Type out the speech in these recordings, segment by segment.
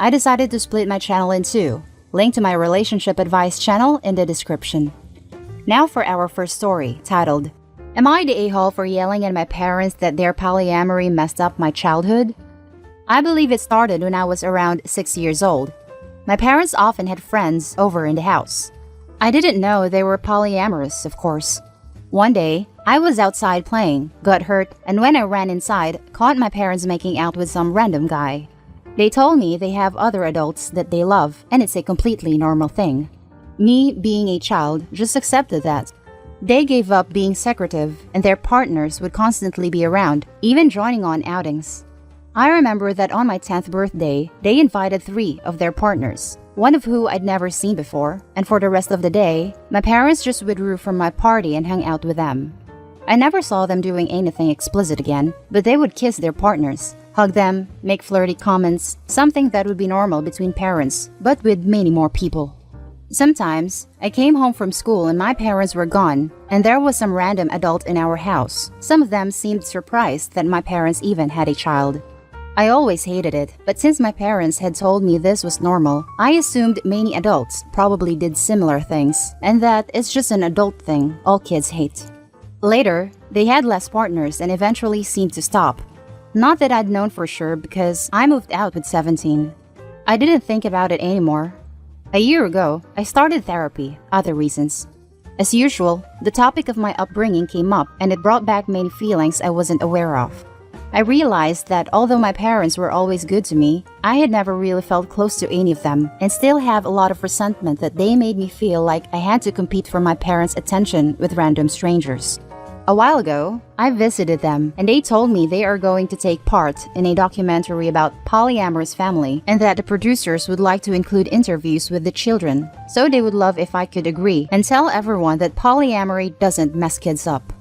I decided to split my channel in two. Link to my relationship advice channel in the description. Now for our first story, titled, Am I the a-hole for yelling at my parents that their polyamory messed up my childhood? I believe it started when I was around 6 years old. My parents often had friends over in the house. I didn't know they were polyamorous, of course. One day, I was outside playing, got hurt, and when I ran inside, caught my parents making out with some random guy. They told me they have other adults that they love, and it's a completely normal thing. Me, being a child, just accepted that. They gave up being secretive, and their partners would constantly be around, even joining on outings. I remember that on my 10th birthday, they invited 3 of their partners, one of who I'd never seen before, and for the rest of the day, my parents just withdrew from my party and hung out with them. I never saw them doing anything explicit again, but they would kiss their partners, hug them, make flirty comments, something that would be normal between parents, but with many more people. Sometimes, I came home from school and my parents were gone, and there was some random adult in our house. Some of them seemed surprised that my parents even had a child. I always hated it, but since my parents had told me this was normal, I assumed many adults probably did similar things, and that it's just an adult thing all kids hate. Later, they had less partners and eventually seemed to stop. Not that I'd known for sure because I moved out with 17. I didn't think about it anymore. A year ago, I started therapy, other reasons. As usual, the topic of my upbringing came up and it brought back many feelings I wasn't aware of. I realized that although my parents were always good to me, I had never really felt close to any of them and still have a lot of resentment that they made me feel like I had to compete for my parents' attention with random strangers. A while ago, I visited them and they told me they are going to take part in a documentary about polyamorous family and that the producers would like to include interviews with the children, so they would love if I could agree and tell everyone that polyamory doesn't mess kids up.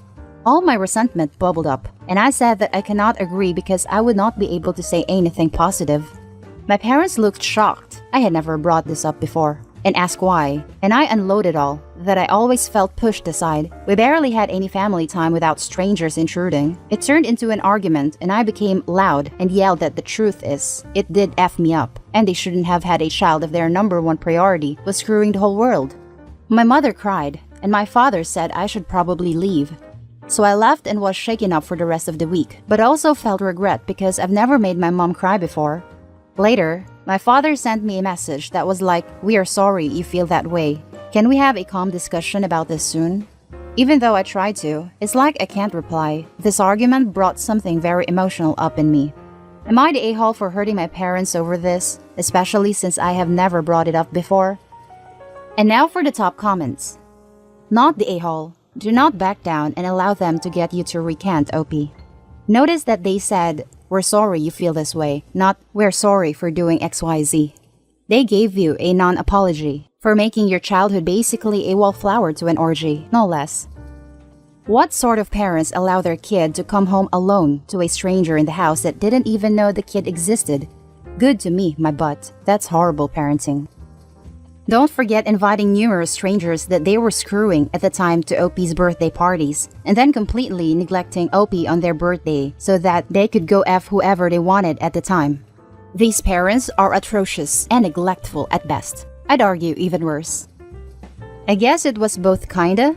All my resentment bubbled up, and I said that I cannot agree because I would not be able to say anything positive. My parents looked shocked. I had never brought this up before, and asked why, and I unloaded all, that I always felt pushed aside. We barely had any family time without strangers intruding. It turned into an argument, and I became loud and yelled that the truth is, it did F me up, and they shouldn't have had a child if their number one priority was screwing the whole world. My mother cried, and my father said I should probably leave. So I left and was shaken up for the rest of the week, but also felt regret because I've never made my mom cry before. Later, my father sent me a message that was like, "We are sorry you feel that way. Can we have a calm discussion about this soon?" Even though I tried to, it's like I can't reply. This argument brought something very emotional up in me. Am I the a-hole for hurting my parents over this, especially since I have never brought it up before? And now for the top comments. Not the a-hole. Do not back down and allow them to get you to recant, OP. Notice that they said, "We're sorry you feel this way," not "We're sorry for doing XYZ. They gave you a non-apology for making your childhood basically a wallflower to an orgy, no less. What sort of parents allow their kid to come home alone to a stranger in the house that didn't even know the kid existed? Good to me, my butt. That's horrible parenting. Don't forget inviting numerous strangers that they were screwing at the time to OP's birthday parties, and then completely neglecting OP on their birthday so that they could go F whoever they wanted at the time. These parents are atrocious and neglectful at best. I'd argue even worse. I guess it was both kinda.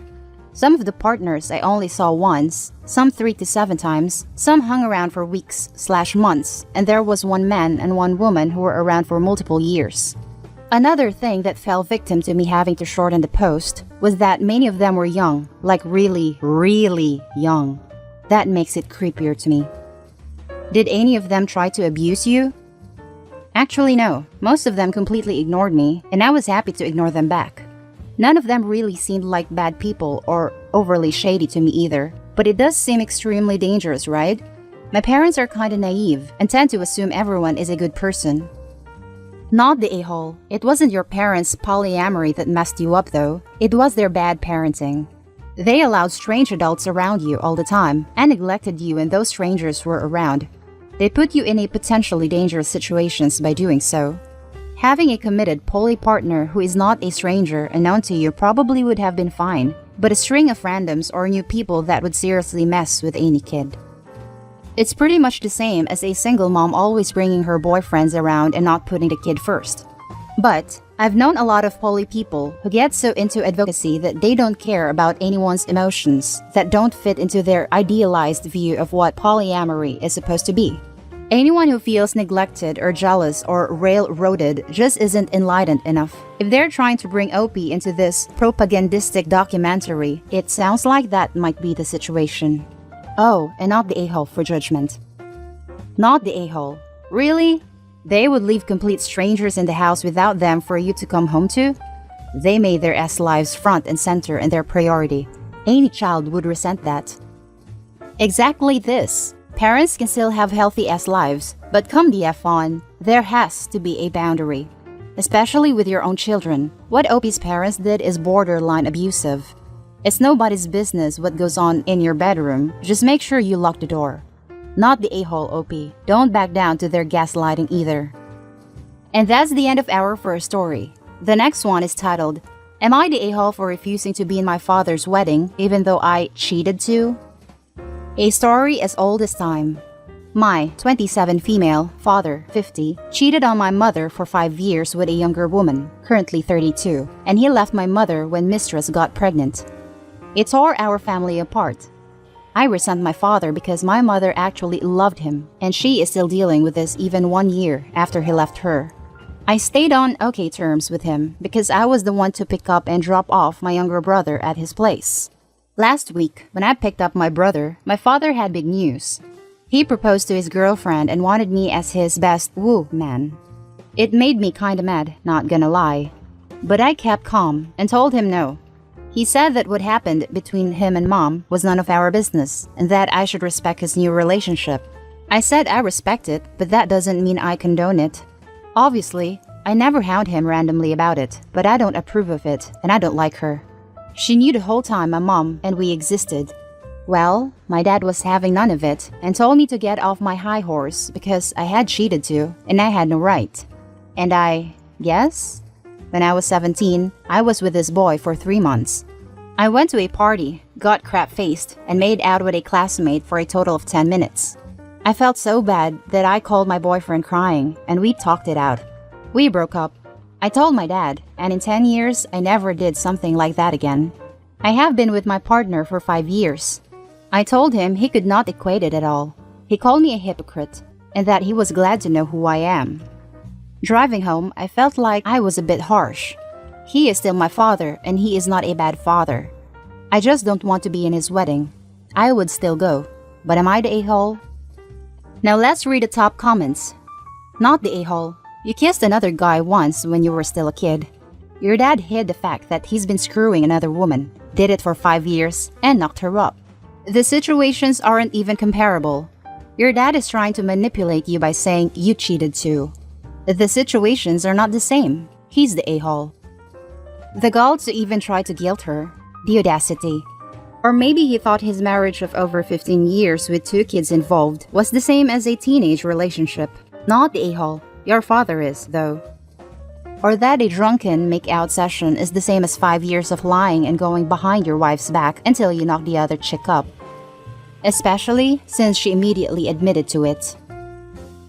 Some of the partners I only saw once, some 3 to 7 times, some hung around for weeks/months, and there was one man and one woman who were around for multiple years. Another thing that fell victim to me having to shorten the post was that many of them were young, like really, really young. That makes it creepier to me. Did any of them try to abuse you? Actually, no. Most of them completely ignored me, and I was happy to ignore them back. None of them really seemed like bad people or overly shady to me either, but it does seem extremely dangerous, right? My parents are kinda naive and tend to assume everyone is a good person. Not the a-hole. It wasn't your parents' polyamory that messed you up though. It was their bad parenting. They allowed strange adults around you all the time and neglected you when those strangers were around. They put you in a potentially dangerous situations by doing so. Having a committed poly partner who is not a stranger and known to you probably would have been fine, but a string of randoms or new people that would seriously mess with any kid. It's pretty much the same as a single mom always bringing her boyfriends around and not putting the kid first. But I've known a lot of poly people who get so into advocacy that they don't care about anyone's emotions that don't fit into their idealized view of what polyamory is supposed to be. Anyone who feels neglected or jealous or railroaded just isn't enlightened enough. If they're trying to bring OP into this propagandistic documentary, it sounds like that might be the situation. Oh, and not the a-hole for judgment. Not the a-hole. Really? They would leave complete strangers in the house without them for you to come home to? They made their lives front and center and their priority. Any child would resent that. Exactly this. Parents can still have healthy lives, but come the F on, there has to be a boundary. Especially with your own children. What OP's parents did is borderline abusive. It's nobody's business what goes on in your bedroom, just make sure you lock the door. Not the a-hole, OP. Don't back down to their gaslighting either. And that's the end of our first story. The next one is titled, Am I the a-hole for refusing to be in my father's wedding even though I cheated too? A story as old as time. My 27 female, father 50, cheated on my mother for 5 years with a younger woman, currently 32, and he left my mother when mistress got pregnant. It tore our family apart. I resent my father because my mother actually loved him, and she is still dealing with this even 1 year after he left her. I stayed on okay terms with him because I was the one to pick up and drop off my younger brother at his place. Last week, when I picked up my brother, my father had big news. He proposed to his girlfriend and wanted me as his best woo man. It made me kinda mad, not gonna lie. But I kept calm and told him no. He said that what happened between him and mom was none of our business and that I should respect his new relationship. I said I respect it, but that doesn't mean I condone it. Obviously, I never hound him randomly about it, but I don't approve of it and I don't like her. She knew the whole time my mom and we existed. Well, my dad was having none of it and told me to get off my high horse because I had cheated too and I had no right. And I guess? When I was 17, I was with this boy for 3 months. I went to a party, got crap-faced, and made out with a classmate for a total of 10 minutes. I felt so bad that I called my boyfriend crying and we talked it out. We broke up. I told my dad, and in 10 years, I never did something like that again. I have been with my partner for 5 years. I told him he could not equate it at all. He called me a hypocrite, and that he was glad to know who I am. Driving home, I felt like I was a bit harsh. He is still my father, and he is not a bad father. I just don't want to be in his wedding. I would still go, but am I the a-hole? Now let's read the top comments. Not the a-hole. You kissed another guy once when you were still a kid. Your dad hid the fact that he's been screwing another woman, did it for 5 years, and knocked her up. The situations aren't even comparable. Your dad is trying to manipulate you by saying you cheated too. The situations are not the same. He's the a-hole. The gall to even try to guilt her. The audacity. Or maybe he thought his marriage of over 15 years with 2 kids involved was the same as a teenage relationship. Not the a-hole. Your father is, though. Or that a drunken make-out session is the same as 5 years of lying and going behind your wife's back until you knock the other chick up. Especially since she immediately admitted to it.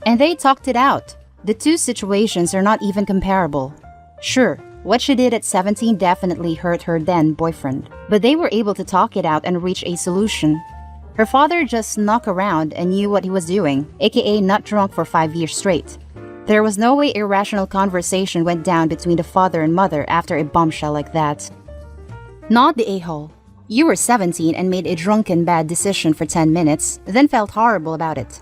And they talked it out. The 2 situations are not even comparable. Sure, what she did at 17 definitely hurt her then boyfriend, but they were able to talk it out and reach a solution. Her father just snuck around and knew what he was doing, aka not drunk for 5 years straight. There was no way irrational conversation went down between the father and mother after a bombshell like that. Not the a-hole. You were 17 and made a drunken bad decision for 10 minutes, then felt horrible about it.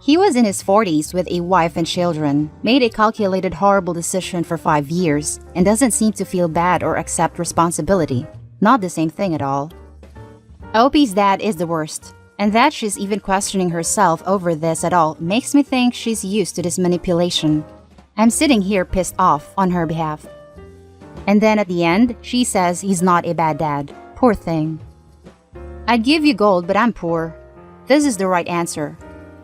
He was in his 40s with a wife and children, made a calculated horrible decision for 5 years, and doesn't seem to feel bad or accept responsibility. Not the same thing at all. OP's dad is the worst. And that she's even questioning herself over this at all makes me think she's used to this manipulation. I'm sitting here pissed off on her behalf. And then at the end, she says he's not a bad dad. Poor thing. I'd give you gold, but I'm poor. This is the right answer.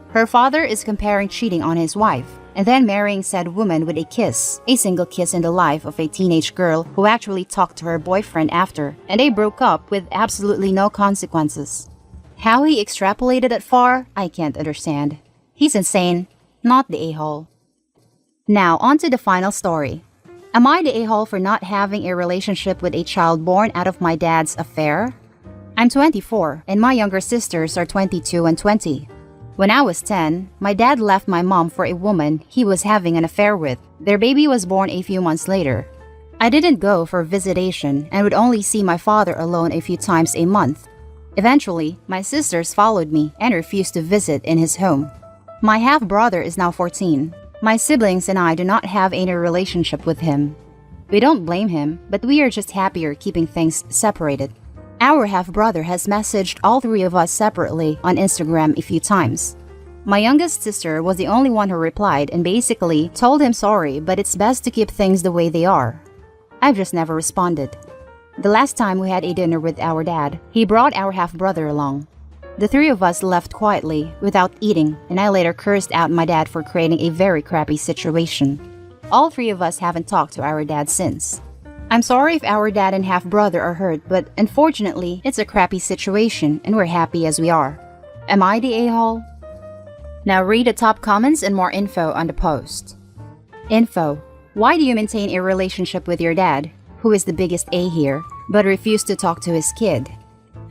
Her father is comparing cheating on his wife, and then marrying said woman with a kiss, a single kiss in the life of a teenage girl who actually talked to her boyfriend after, and they broke up with absolutely no consequences. How he extrapolated that far, I can't understand. He's insane, not the a-hole. Now, on to the final story. Am I the a-hole for not having a relationship with a child born out of my dad's affair? I'm 24, and my younger sisters are 22 and 20. When I was 10, my dad left my mom for a woman he was having an affair with. Their baby was born a few months later. I didn't go for visitation and would only see my father alone a few times a month. Eventually, my sisters followed me and refused to visit in his home. My half-brother is now 14. My siblings and I do not have any relationship with him. We don't blame him, but we are just happier keeping things separated. Our half-brother has messaged all three of us separately on Instagram a few times. My youngest sister was the only one who replied and basically told him sorry, but it's best to keep things the way they are. I've just never responded. The last time we had a dinner with our dad, he brought our half-brother along. The three of us left quietly, without eating, and I later cursed out my dad for creating a very crappy situation. All three of us haven't talked to our dad since. I'm sorry if our dad and half-brother are hurt, but unfortunately, it's a crappy situation and we're happy as we are. Am I the a-hole? Now read the top comments and more info on the post. Info. Why do you maintain a relationship with your dad, who is the biggest A here, but refuse to talk to his kid?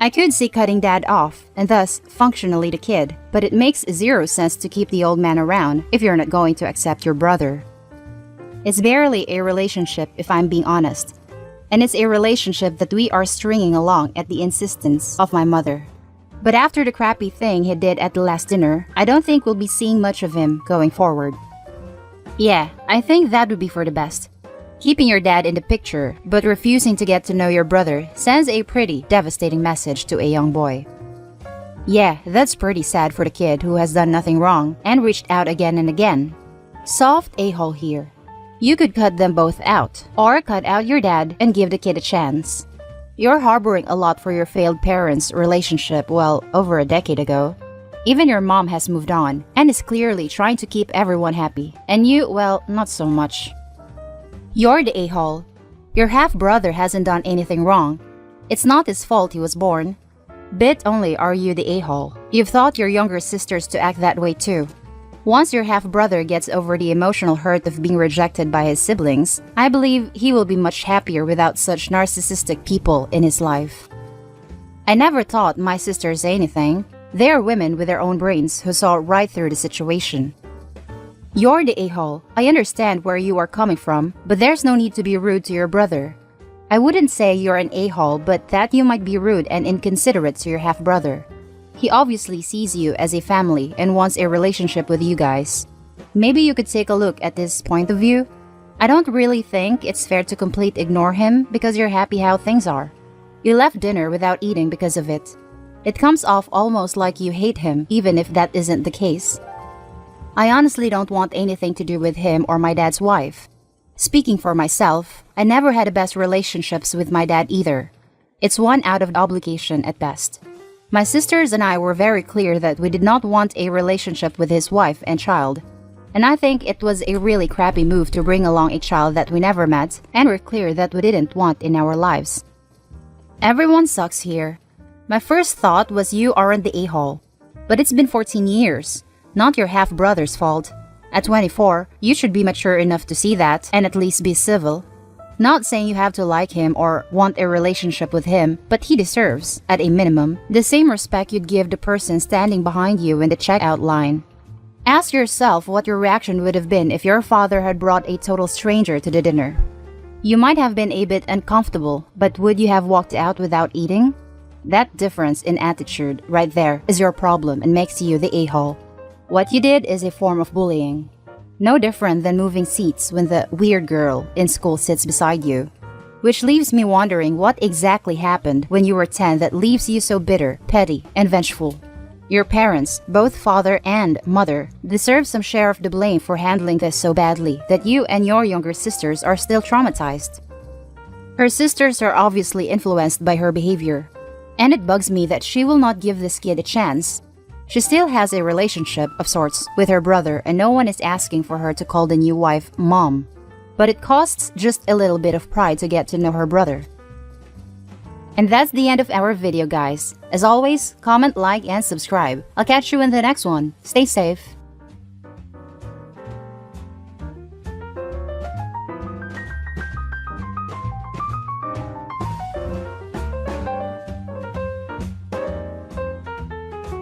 I could see cutting dad off, and thus functionally the kid, but it makes zero sense to keep the old man around if you're not going to accept your brother. It's barely a relationship if I'm being honest, and it's a relationship that we are stringing along at the insistence of my mother. But after the crappy thing he did at the last dinner, I don't think we'll be seeing much of him going forward. Yeah, I think that would be for the best. Keeping your dad in the picture, but refusing to get to know your brother sends a pretty devastating message to a young boy. Yeah, that's pretty sad for the kid who has done nothing wrong and reached out again and again. Soft a-hole here. You could cut them both out, or cut out your dad and give the kid a chance. You're harboring a lot for your failed parents' relationship, well, over a decade ago. Even your mom has moved on and is clearly trying to keep everyone happy, and you, well, not so much. You're the a-hole. Your half-brother hasn't done anything wrong. It's not his fault he was born. Bit only are you the a-hole. You've taught your younger sisters to act that way too. Once your half-brother gets over the emotional hurt of being rejected by his siblings, I believe he will be much happier without such narcissistic people in his life. I never thought my sisters say anything. They are women with their own brains who saw right through the situation. You're the a-hole. I understand where you are coming from, but there's no need to be rude to your brother. I wouldn't say you're an a-hole, but that you might be rude and inconsiderate to your half-brother. He obviously sees you as a family and wants a relationship with you guys. Maybe you could take a look at this point of view. I don't really think it's fair to completely ignore him because you're happy how things are. You left dinner without eating because of it. It comes off almost like you hate him, even if that isn't the case. I honestly don't want anything to do with him or my dad's wife. Speaking for myself, I never had the best relationships with my dad either. It's one out of obligation at best. My sisters and I were very clear that we did not want a relationship with his wife and child. And I think it was a really crappy move to bring along a child that we never met and were clear that we didn't want in our lives. Everyone sucks here. My first thought was you aren't the a-hole. But it's been 14 years. Not your half-brother's fault. At 24, you should be mature enough to see that and at least be civil. Not saying you have to like him or want a relationship with him, but he deserves, at a minimum, the same respect you'd give the person standing behind you in the checkout line. Ask yourself what your reaction would have been if your father had brought a total stranger to the dinner. You might have been a bit uncomfortable, but would you have walked out without eating? That difference in attitude right there is your problem and makes you the a-hole. What you did is a form of bullying. No different than moving seats when the weird girl in school sits beside you. Which leaves me wondering what exactly happened when you were 10 that leaves you so bitter, petty, and vengeful. Your parents, both father and mother, deserve some share of the blame for handling this so badly that you and your younger sisters are still traumatized. Her sisters are obviously influenced by her behavior. And it bugs me that she will not give this kid a chance. She still has a relationship of sorts with her brother and no one is asking for her to call the new wife mom. But it costs just a little bit of pride to get to know her brother. And that's the end of our video, guys. As always, comment, like, and subscribe. I'll catch you in the next one. Stay safe.